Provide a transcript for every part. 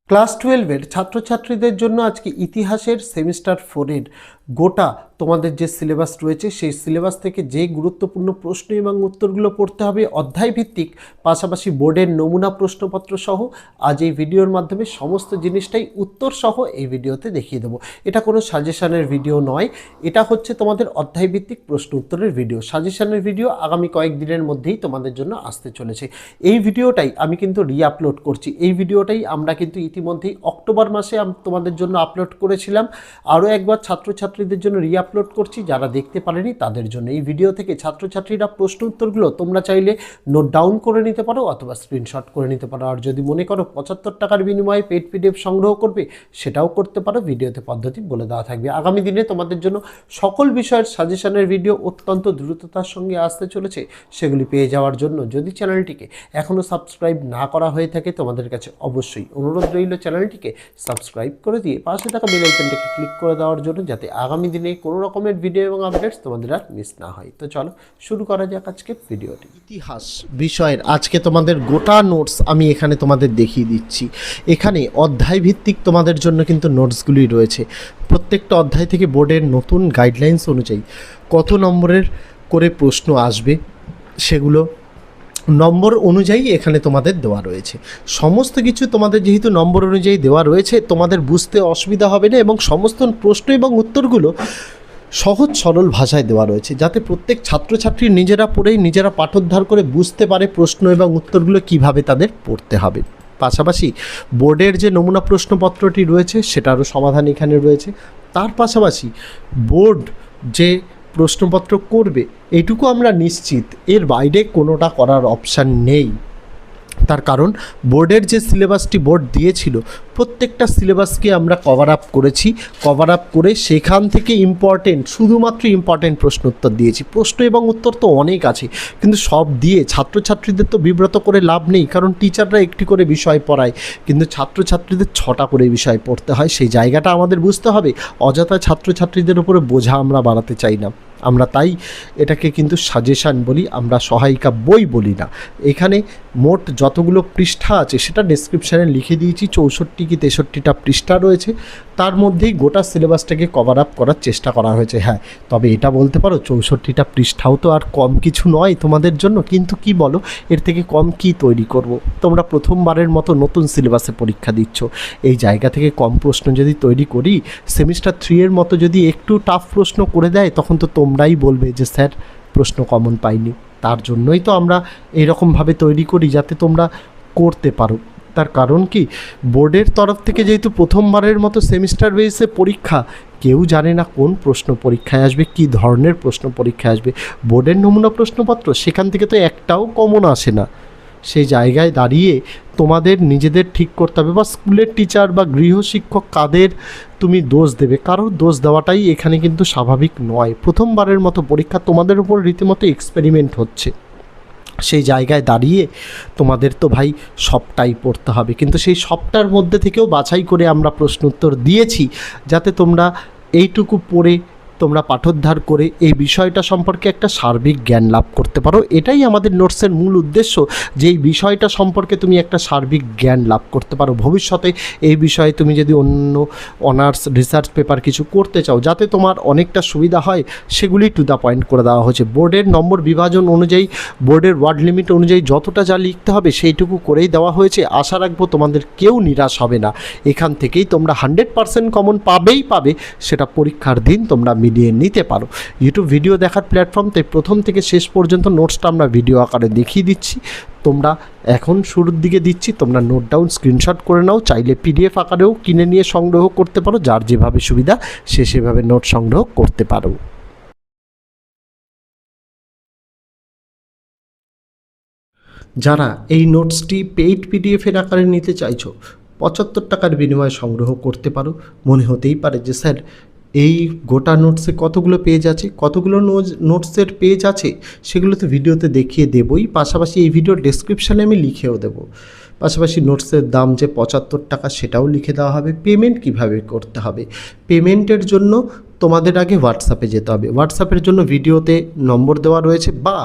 Class 12-এর ছাত্রছাত্রীদের জন্য আজকে ইতিহাসের সেমিস্টার 4-এর গোটা তোমাদের যে সিলেবাস রয়েছে সেই সিলেবাস থেকে যে গুরুত্বপূর্ণ প্রশ্ন এবং উত্তরগুলো পড়তে হবে অধ্যায়ভিত্তিক, পাশাপাশি বোর্ডের নমুনা প্রশ্নপত্র সহ আজ এই ভিডিওর মাধ্যমে সমস্ত জিনিসটাই উত্তর সহ এই ভিডিওতে দেখিয়ে দেবো। এটা কোনো সাজেশনের ভিডিও নয়, এটা হচ্ছে তোমাদের অধ্যায়ভিত্তিক প্রশ্ন উত্তরের ভিডিও। সাজেশনের ভিডিও আগামী কয়েকদিনের মধ্যেই তোমাদের জন্য আসতে চলেছে। এই ভিডিওটাই আমি কিন্তু রিআপলোড করছি। এই ভিডিওটাই আমরা কিন্তু ইতিমধ্যেই অক্টোবর মাসে তোমাদের জন্য আপলোড করেছিলাম। আরও একবার ছাত্রছাত্রীদের জন্য রিআপলোড করছি, যারা দেখতে পারেনি তাদের জন্য। এই ভিডিও থেকে ছাত্রছাত্রীরা প্রশ্ন উত্তরগুলো তোমরা চাইলে নোট ডাউন করে নিতে পারো অথবা স্ক্রিনশট করে নিতে পারো। আর যদি মনে করো 75 টাকার বিনিময়ে পেড পিডিএফ সংগ্রহ করবে, সেটাও করতে পারো। ভিডিওতে পদ্ধতি বলে দেওয়া থাকবে। আগামী দিনে তোমাদের জন্য সকল বিষয়ের সাজেশনের ভিডিও অত্যন্ত দ্রুততার সঙ্গে আসতে চলেছে। সেগুলি পেয়ে যাওয়ার জন্য যদি চ্যানেলটিকে এখনও সাবস্ক্রাইব না করা হয়ে থাকে, তোমাদের কাছে অবশ্যই অনুরোধ রইল চ্যানেলটিকে সাবস্ক্রাইব করে দিয়ে পাশে থাকা বেল আইকনটিকে ক্লিক করে দেওয়ার জন্য, যাতে আগামী দিনে কোনো রকমের ভিডিও এবং আপডেটস তোমাদের আর মিস না হয়। তো চলো শুরু করা যাক আজকে ভিডিওটি। ইতিহাস বিষয়ের আজকে তোমাদের গোটা নোটস আমি এখানে তোমাদের দেখিয়ে দিচ্ছি। এখানে অধ্যায় ভিত্তিক তোমাদের জন্য কিন্তু নোটসগুলি রয়েছে। প্রত্যেকটা অধ্যায় থেকে বোর্ডের নতুন গাইডলাইন্স অনুযায়ী কত নম্বরের করে প্রশ্ন আসবে সেগুলো নম্বর অনুযায়ী এখানে তোমাদের দেওয়া রয়েছে। সমস্ত কিছু তোমাদের যেহেতু নম্বর অনুযায়ী দেওয়া রয়েছে, তোমাদের বুঝতে অসুবিধা হবে না এবং সমস্ত প্রশ্ন এবং উত্তরগুলো সহজ সরল ভাষায় দেওয়া রয়েছে, যাতে প্রত্যেক ছাত্রছাত্রী নিজেরা পড়েই নিজেরা পাঠোদ্ধার করে বুঝতে পারে প্রশ্ন এবং উত্তরগুলো কিভাবে তাদের পড়তে হবে। পাশাপাশি বোর্ডের যে নমুনা প্রশ্নপত্রটি রয়েছে সেটারও সমাধান এখানে রয়েছে। তার পাশাপাশি বোর্ড যে প্রশ্নপত্র করবে এটুকু আমরা নিশ্চিত, এর বাইরে কোনোটা করার অপশান নেই। তার কারণ বোর্ডের যে সিলেবাসটি বোর্ড দিয়েছিল প্রত্যেকটা সিলেবাসকে আমরা কভার আপ করেছি। কভার আপ করে সেখান থেকে শুধুমাত্র ইম্পর্টেন্ট প্রশ্ন উত্তর দিয়েছি। প্রশ্ন এবং উত্তর তো অনেক আছে, কিন্তু সব দিয়ে ছাত্রছাত্রীদের তো বিব্রত করে লাভ নেই, কারণ টিচাররা একটি করে বিষয় পড়ায়, কিন্তু ছাত্রছাত্রীদের 6টা করে বিষয় পড়তে হয়। সেই জায়গাটা আমাদের বুঝতে হবে। অযথা ছাত্রছাত্রীদের উপরে বোঝা আমরা বাড়াতে চাই না। আমরা তাই এটাকে কিন্তু সাজেশান বলি, আমরা সহায়িকা বই বলি না। এখানে মোট যতগুলো পৃষ্ঠা আছে সেটা ডেসক্রিপশানে লিখে দিয়েছি। 64 কি 63টা পৃষ্ঠা রয়েছে, তার মধ্যেই গোটা সিলেবাসটাকে কভার আপ করার চেষ্টা করা হয়েছে। হ্যাঁ, তবে এটা বলতে পারো 64টা পৃষ্ঠাও তো আর কম কিছু নয় তোমাদের জন্য, কিন্তু কি বলো, এর থেকে কম কি তৈরি করব? তোমরা প্রথমবারের মতো নতুন সিলেবাসে পরীক্ষা দিচ্ছ, এই জায়গা থেকে কম প্রশ্ন যদি তৈরি করি, সেমিস্টার 3-এর মতো যদি একটু টাফ প্রশ্ন করে দেয়, তখন তো তোমরাই বলবে যে স্যার প্রশ্ন কমন পাইনি। তার জন্যই তো আমরা এরকমভাবে তৈরি করি, যাতে তোমরা করতে পারো। তার কারণ কি, বোর্ডের তরফ থেকে যেহেতু প্রথমবারের মতো সেমিস্টার বেসে পরীক্ষা, কেউ জানে না কোন প্রশ্ন পরীক্ষায় আসবে, কী ধরনের প্রশ্ন পরীক্ষায় আসবে। বোর্ডের নমুনা প্রশ্নপত্র সেখান থেকে তো একটাও কমন আসে না। সেই জায়গায় দাঁড়িয়ে তোমাদের নিজেদের ঠিক করতে হবে, বা স্কুলের টিচার বা গৃহশিক্ষক কাদের তুমি দোষ দেবে। কারোর দোষ দেওয়াটাই এখানে কিন্তু স্বাভাবিক নয়। প্রথমবারের মতো পরীক্ষা, তোমাদের উপর রীতিমতো এক্সপেরিমেন্ট হচ্ছে। সেই জায়গায় দাঁড়িয়ে তোমাদের তো ভাই সবটাই পড়তে হবে, কিন্তু সেই সবটার মধ্যে থেকেও বাছাই করে আমরা প্রশ্ন উত্তর দিয়েছি, যাতে তোমরা এইটুকু পড়ে তোমরা পাঠোদ্ধার করে এই বিষয়টা সম্পর্কে একটা সার্বিক জ্ঞান লাভ করতে পারো। এটাই আমাদের নোটসের মূল উদ্দেশ্য, যে এই বিষয়টা সম্পর্কে তুমি একটা সার্বিক জ্ঞান লাভ করতে পারো। ভবিষ্যতে এই বিষয়ে তুমি যদি অন্য অনার্স রিসার্চ পেপার কিছু করতে চাও, যাতে তোমার অনেকটা সুবিধা হয়, সেগুলি টু দ্য পয়েন্ট করে দেওয়া হয়েছে। বোর্ডের নম্বর বিভাজন অনুযায়ী, বোর্ডের ওয়ার্ড লিমিট অনুযায়ী যতটা যা লিখতে হবে সেইটুকু করেই দেওয়া হয়েছে। আশা রাখবো তোমাদের কেউ নিরাশ হবে না। এখান থেকেই তোমরা 100% কমন পাবে, সেটা পরীক্ষার দিন তোমরা মিলিয়ে নিতে পারো। ইউটিউব ভিডিও দেখার প্ল্যাটফর্ম, তাই প্রথম থেকে শেষ পর্যন্ত নোটসটা আমরা ভিডিও আকারে দেখিয়ে দিচ্ছি। তোমরা এখন শুরুর দিকে দিচ্ছি, তোমরা নোট ডাউন স্ক্রিনশট করে নাও। চাইলে পিডিএফ আকারেও কিনে নিয়ে সংগ্রহ করতে পারো, যার যেভাবে সুবিধা সে সেভাবে নোট সংগ্রহ করতে পারো। যারা এই নোটসটি পেইড পিডিএফের আকারে নিতে চাইছো, 75 টাকার বিনিময়ে সংগ্রহ করতে পারো। মনে হতেই পারে যে স্যার এই গোটা নোটসে কতগুলো পেজ আছে, কতগুলো নোটসের পেজ আছে, সেগুলো তো ভিডিওতে দেখিয়ে দেবই, পাশাপাশি এই ভিডিওর ডেসক্রিপশানে আমি লিখেও দেবো। পাশাপাশি নোটসের দাম যে 75 টাকা সেটাও লিখে দেওয়া হবে। পেমেন্ট কিভাবে করতে হবে, পেমেন্টের জন্য তোমাদের আগে হোয়াটসঅ্যাপে যেতে হবে। হোয়াটসঅ্যাপের জন্য ভিডিওতে নম্বর দেওয়া রয়েছে, বা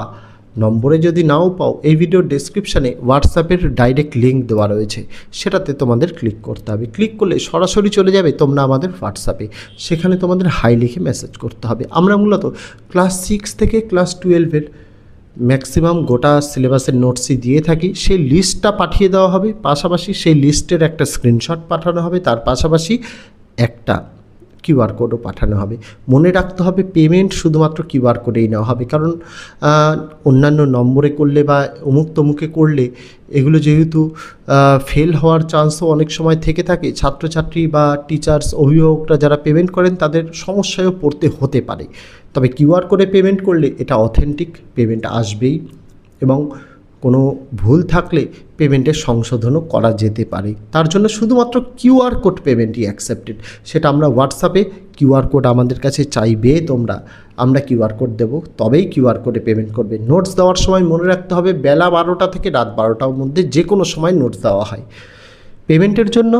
নম্বরে যদি নাও পাও, এই ভিডিওর ডেসক্রিপশানে হোয়াটসঅ্যাপের ডাইরেক্ট লিঙ্ক দেওয়া রয়েছে, সেটাতে তোমাদের ক্লিক করতে হবে। ক্লিক করলে সরাসরি চলে যাবে তোমরা আমাদের হোয়াটসঅ্যাপে, সেখানে তোমাদের হাই লিখে মেসেজ করতে হবে। আমরা মূলত ক্লাস 6 থেকে ক্লাস 12-এর ম্যাক্সিমাম গোটা সিলেবাসের নোটসই দিয়ে থাকি। সেই লিস্টটা পাঠিয়ে দেওয়া হবে, পাশাপাশি সেই লিস্টের একটা স্ক্রিনশট পাঠানো হবে, তার পাশাপাশি একটা কিউআর কোডও পাঠানো হবে। মনে রাখতে হবে পেমেন্ট শুধুমাত্র কিউআর কোডেই নেওয়া হবে, কারণ অন্যান্য নম্বরে করলে বা অমুক তমুকে করলে এগুলো যেহেতু ফেল হওয়ার চান্সও অনেক সময় থেকে থাকে, ছাত্রছাত্রী বা টিচার্স অভিভাবকরা যারা পেমেন্ট করেন তাদের সমস্যায়ও পড়তে হতে পারে। তবে কিউআর কোডে পেমেন্ট করলে এটা অথেন্টিক পেমেন্ট আসবেই, এবং কোনো ভুল থাকলে পেমেন্টের সংশোধনও করা যেতে পারে। তার জন্য শুধুমাত্র কিউআর কোড পেমেন্টই অ্যাকসেপ্টেড। সেটা আমরা হোয়াটসঅ্যাপে কিউআর কোড আমাদের কাছে চাইবে তোমরা, আমরা কিউআর কোড দেবো, তবেই কিউআর কোডে পেমেন্ট করবে। নোটস দেওয়ার সময় মনে রাখতে হবে বেলা 12টা থেকে রাত 12টার মধ্যে যে কোনো সময় নোটস দেওয়া হয়। পেমেন্টের জন্য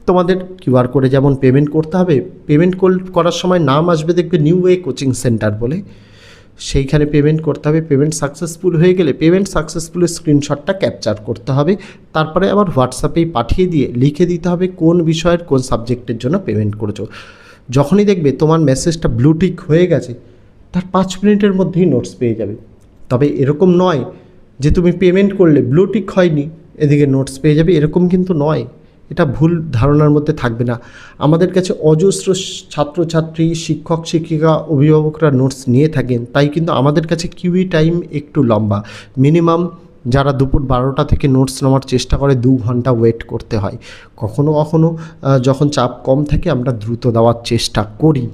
তোমাদের কিউআর কোডে যেমন পেমেন্ট করতে হবে, পেমেন্ট করার সময় নাম আসবে দেখবে নিউ ওয়ে কোচিং সেন্টার বলে, সেইখানে পেমেন্ট করতে হবে। পেমেন্ট সাকসেসফুল হয়ে গেলে পেমেন্ট সাকসেসফুলের স্ক্রিনশটটা ক্যাপচার করতে হবে, তারপরে আবার হোয়াটসঅ্যাপেই পাঠিয়ে দিয়ে লিখে দিতে হবে কোন বিষয়ের কোন সাবজেক্টের জন্য পেমেন্ট করেছো। যখনই দেখবে তোমার মেসেজটা ব্লু টিক হয়ে গেছে, তার 5 মিনিটের মধ্যেই নোটস পেয়ে যাবে। তবে এরকম নয় যে তুমি পেমেন্ট করলে ব্লু টিক হয়নি এদিকে নোটস পেয়ে যাবে, এরকম কিন্তু নয়। এটা ভুল ধারণার মধ্যে থাকবে না। আমাদের কাছে অজস্র ছাত্রছাত্রী, শিক্ষক শিক্ষিকা, অভিভাবকরা নোটস নিয়ে থাকেন, তাই কিন্তু আমাদের কাছে কিউই টাইম একটু লম্বা। মিনিমাম যারা দুপুর 12টা থেকে নোটস নেওয়ার চেষ্টা করে 2 ঘন্টা ওয়েট করতে হয়। কখনো কখনো যখন চাপ কম থাকে আমরা দ্রুত দেওয়ার চেষ্টা করি,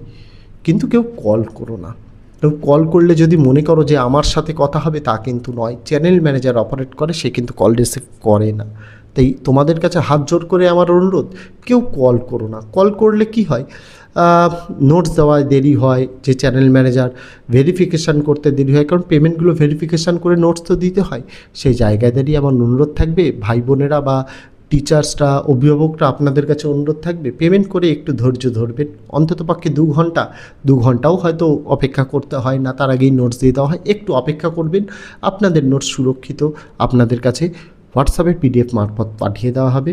কিন্তু কেউ কল করো না। কেউ কল করলে যদি মনে করো যে আমার সাথে কথা হবে, তা কিন্তু নয়। চ্যানেল ম্যানেজার অপারেট করে, সে কিন্তু কল রিসিভ করে না। তাই তোমাদের কাছে হাত জোর করে আমার অনুরোধ, কেউ কল করো না। কল করলে কি হয়, নোটস দেওয়ায় দেরি হয়, যে চ্যানেল ম্যানেজার ভেরিফিকেশান করতে দেরি হয়, কারণ পেমেন্টগুলো ভেরিফিকেশান করে নোটস তো দিতে হয়। সেই জায়গায় দাঁড়িয়ে আমার অনুরোধ থাকবে, ভাই বোনেরা বা টিচার্সরা, অভিভাবকরা, আপনাদের কাছে অনুরোধ থাকবে পেমেন্ট করে একটু ধৈর্য ধরবেন। অন্ততপক্ষে 2 ঘন্টাও হয়তো অপেক্ষা করতে হয় না, তার আগেই নোটস দিয়ে দেওয়া হয়। একটু অপেক্ষা করবেন, আপনাদের নোটস সুরক্ষিত আপনাদের কাছে হোয়াটসঅ্যাপে পিডিএফ মারফত পাঠিয়ে দেওয়া হবে।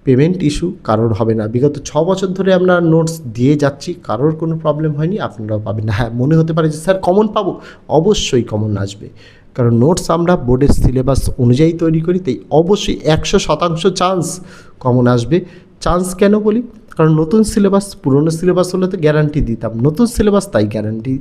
পেমেন্ট ইস্যু কারোর হবে না। বিগত 6 বছর ধরে আমরা নোটস দিয়ে যাচ্ছি, কারোর কোনো প্রবলেম হয়নি, আপনারাও পাবেন না। হ্যাঁ, মনে হতে পারে যে স্যার কমন পাবো, অবশ্যই কমন আসবে, কারণ নোটস আমরা বোর্ডের সিলেবাস অনুযায়ী তৈরি করি, তাই অবশ্যই 100% চান্স কমন আসবে। চান্স কেন বলি, কারণ নতুন সিলেবাস, পুরনো সিলেবাস হলে তো গ্যারান্টি দিতাম, নতুন সিলেবাস তাই গ্যারান্টি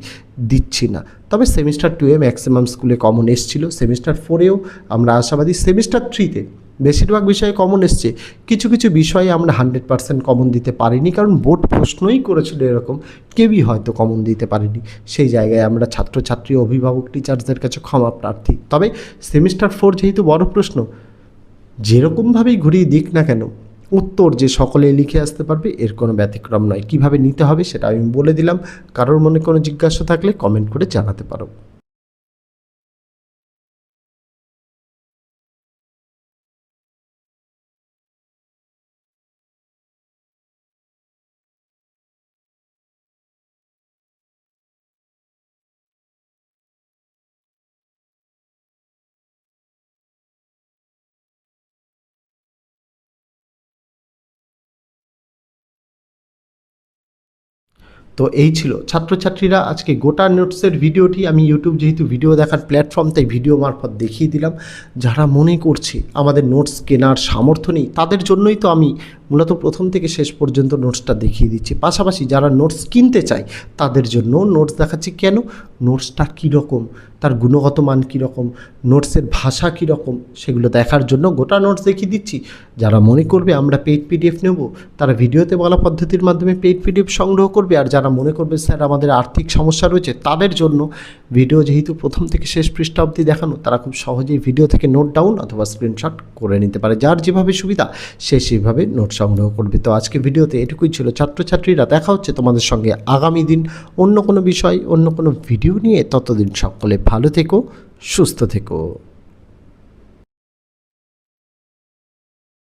দিচ্ছি না। তবে সেমিস্টার 2-এ ম্যাক্সিমাম স্কুলে কমন এসেছিল, সেমিস্টার 4-এও আমরা আশাবাদী। সেমিস্টার 3-তে বেশিরভাগ বিষয়ে কমন এসছে, কিছু কিছু বিষয়ে আমরা 100% কমন দিতে পারিনি, কারণ বোর্ড প্রশ্নই করেছিল এরকম, কেউই হয়তো কমন দিতে পারিনি। সেই জায়গায় আমরা ছাত্রছাত্রী, অভিভাবক, টিচার্সদের কাছে ক্ষমা প্রার্থী। তবে সেমিস্টার 4 যেহেতু বড় প্রশ্ন, যেরকমভাবেই ঘুরিয়ে দিক না কেন, উত্তর যে সকলে লিখে আসতে পারবে এর কোনো ব্যতিক্রম নয়। কিভাবে নিতে হবে সেটা আমি বলে দিলাম, কারোর মনে কোনো জিজ্ঞাসা থাকলে কমেন্ট করে জানাতে পারো। তো এই ছিল ছাত্রছাত্রীরা আজকে গোটা নোটসের ভিডিওটি আমি ইউটিউব যেহেতু ভিডিও দেখার প্ল্যাটফর্ম, তাই ভিডিও মারফত দেখিয়ে দিলাম। যারা মনে করছে আমাদের নোটস কেনার সামর্থ্য নেই, তাদের জন্যই তো আমি মূলত প্রথম থেকে শেষ পর্যন্ত নোটসটা দেখিয়ে দিচ্ছি। পাশাপাশি যারা নোটস কিনতে চায় তাদের জন্য নোটস দেখাচ্ছি। কেন, নোটসটা কীরকম, তার গুণগত মান কীরকম, নোটসের ভাষা কীরকম, সেগুলো দেখার জন্য গোটা নোটস দেখিয়ে দিচ্ছি। যারা মনে করবে আমরা পেইড পিডিএফ নেব, তারা ভিডিওতে বলা পদ্ধতির মাধ্যমে পেইড পিডিএফ সংগ্রহ করবে। আর যারা মনে করবে স্যার আমাদের আর্থিক সমস্যা রয়েছে, তাদের জন্য ভিডিও যেহেতু প্রথম থেকে শেষ পৃষ্ঠা অবধি দেখানো, তারা খুব সহজেই ভিডিও থেকে নোট ডাউন অথবা স্ক্রিনশট করে নিতে পারে। যার যেভাবে সুবিধা সে সেভাবে নোট সংগ্রহ করবে। তো আজকে ভিডিওতে এটুকুই ছিল ছাত্রছাত্রীরা। দেখা হচ্ছে তোমাদের সঙ্গে আগামী দিন অন্য কোনো বিষয়, অন্য কোনো ভিডিও নিয়ে। ততদিন সকলে ভালো থেকো, সুস্থ থেকো।